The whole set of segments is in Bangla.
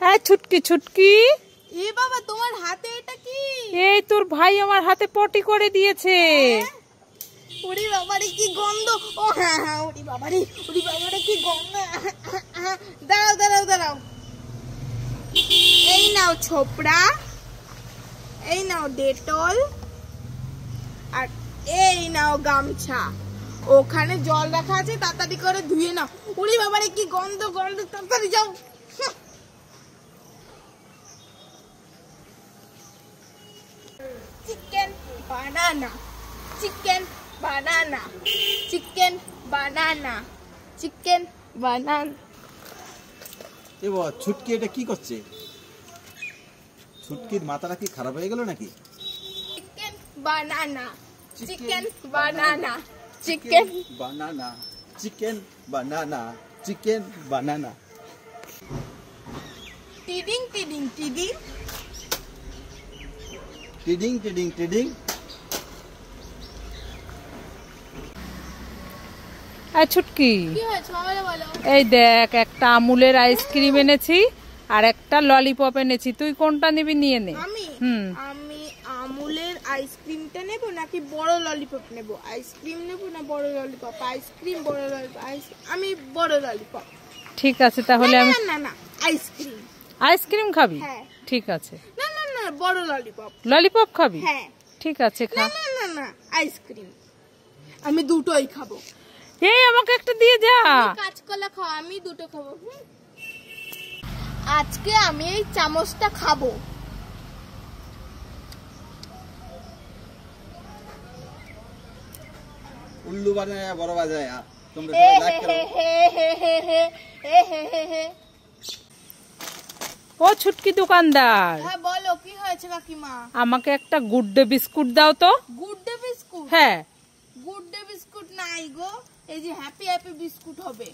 হ্যাঁ ছুটকি ছুটকি, এ বাবা তোমার হাতে এটা কি? এই তোর ভাই আমার হাতে পটি করে দিয়েছে। ওরে বাবারে কি গন্ধ! ও হ্যাঁ হ্যাঁ, ওরে বাবারে কি গন্ধ! দাঁড়াও দাঁড়াও দাঁড়াও, এই নাও ছোপড়া, এই নাও ডেটল, আর এই নাও গামছা। ওখানে জল রাখা আছে, তাড়াতাড়ি করে ধুয়ে নাও। ওরে বাবারে কি গন্ধ গন্ধ, তাড়াতাড়ি যাও। চিকেন বানানা, চিকেন বানানা, চিকেন বানানা, চিকেন বানানা। এ বাবা, ছুটকি এটা কি করছে? ছুটকির মাথাটা কি খারাপ হয়ে গেল নাকি? চিকেন বানানা, চিকেন বানানা, চিকেন বানানা, চিকেন বানানা, চিকেন বানানা। টিডিং টিডিং টিডিং, টিডিং টিডিং টিডিং। ছুটকি, কি হয়েছে আমারে বলো? এই দেখ, একটা আমুলের আইসক্রিম এনেছি আর একটা ললিপপ এনেছি, তুই কোনটা নিবি নিয়ে নে। আমি আমি আমুলের আইসক্রিমটা নেব নাকি বড় ললিপপ নেব? আইসক্রিম নেব না বড় ললিপপ? আইসক্রিম বড় ললিপপ, আমি বড় ললিপপ। ঠিক আছে তাহলে আমি না না না, আইসক্রিম। আইসক্রিম খাবি? হ্যাঁ। ঠিক আছে। না না না, বড় ললিপপ। ললিপপ খাবি? হ্যাঁ। ঠিক আছে খা। না না না, আইসক্রিম। আমি দুটোই খাবো। এই আমাকে একটা দিয়ে যা। কাঁচকলা খাও, আমি দুটো খাবো। আজকে আমি এই চামচটা খাবো। উল্লু বাজায় বড় বাজায়, তোমরা সবাই লাইক করো। ও ছুটকি দোকানদার, হ্যাঁ বলো, কি হয়েছে কাকিমা? আমাকে একটা গুড ডে বিস্কুট দাও তো। Good day biscuit? হ্যাঁ। গুড ডে বিস্কুট নাই গো, এই যে হ্যাপি হ্যাপি বিস্কুট হবে।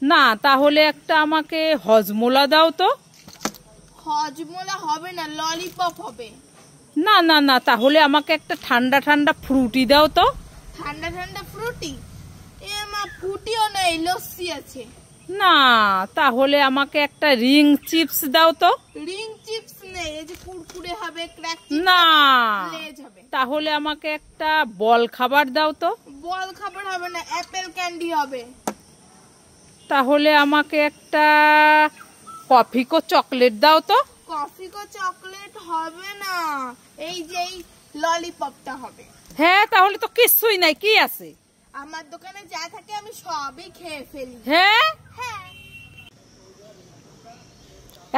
না, তাহলে একটা আমাকে হজমোলা দাও তো। হজমোলা হবে না, ললিপপ হবে। না না না, তাহলে আমাকে একটা ঠান্ডা ঠান্ডা ফ্রুটি দাও তো। ঠান্ডা ঠান্ডা ফ্রুটি? এ মা, ফ্রুটিও নেই, লস্যি আছে। না, তাহলে আমাকে একটা রিং চিপস দাও তো। রিং চিপস নেই, এই যে কুরকুরে হবে, ক্র্যাক না, লেজ হবে। তাহলে আমাকে একটা বল খাবার দাও তো। বল খাবার হবে না, অ্যাপেল ক্যান্ডি হবে। তাহলে আমাকে একটা কফি কো চকলেট দাও তো। কফি কো চকলেট হবে না, এই যে এই ললিপপটা হবে। হ্যাঁ, তাহলে তো কিছুই নাই, কি আছে? আমার দোকানে যা থাকে আমি সবই খেয়ে ফেলি। হ্যাঁ। হ্যাঁ।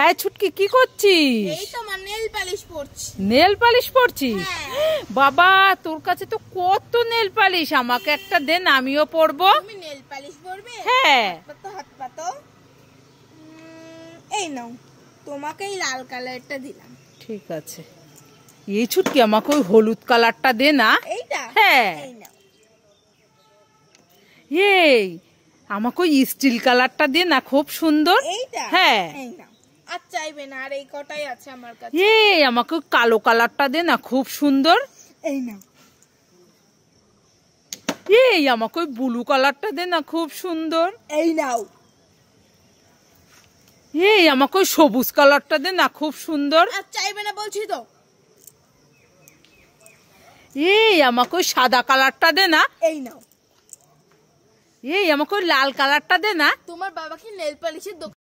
এই ছুটকি, কি করছিস? এই তো আমার নেল পালিশ পরছি। নেল পালিশ পরছিস? হ্যাঁ। বাবা, তোর কাছে তো কত নেল পালিশ, আমাকে একটা দেন, আমিও পরবো। তুমি নেল পালিশ পরবে? হ্যাঁ। হাত পাতো। এই নাও, তোমাকে এই লাল কালারটা দিলাম। ঠিক আছে। এই ছুটকি, আমাকে ওই হলুদ কালারটা দে না। এইটা? হ্যাঁ। এই নাও। এই আমাকে ওই স্টিল কালারটা দে না, খুব সুন্দর। এইটা? হ্যাঁ। এই নাও। আর চাইবে না, আর এই কটাই আছে আমার কাছে। এই আমাকে ওই কালো কালারটা দে না, খুব সুন্দর। এই নাও। এই আমাকে ওই ব্লু কালারটা দে না, খুব সুন্দর। এই নাও। এই আমাকে ওই সবুজ কালারটা দে না, খুব সুন্দর। আর চাইবে না বলছি তো। এই আমাকে ওই সাদা কালারটা দে না। এই নাও। এই আমাকে ওই লাল কালারটা দে না। তোমার বাবা কি নেল পালিশের দোকান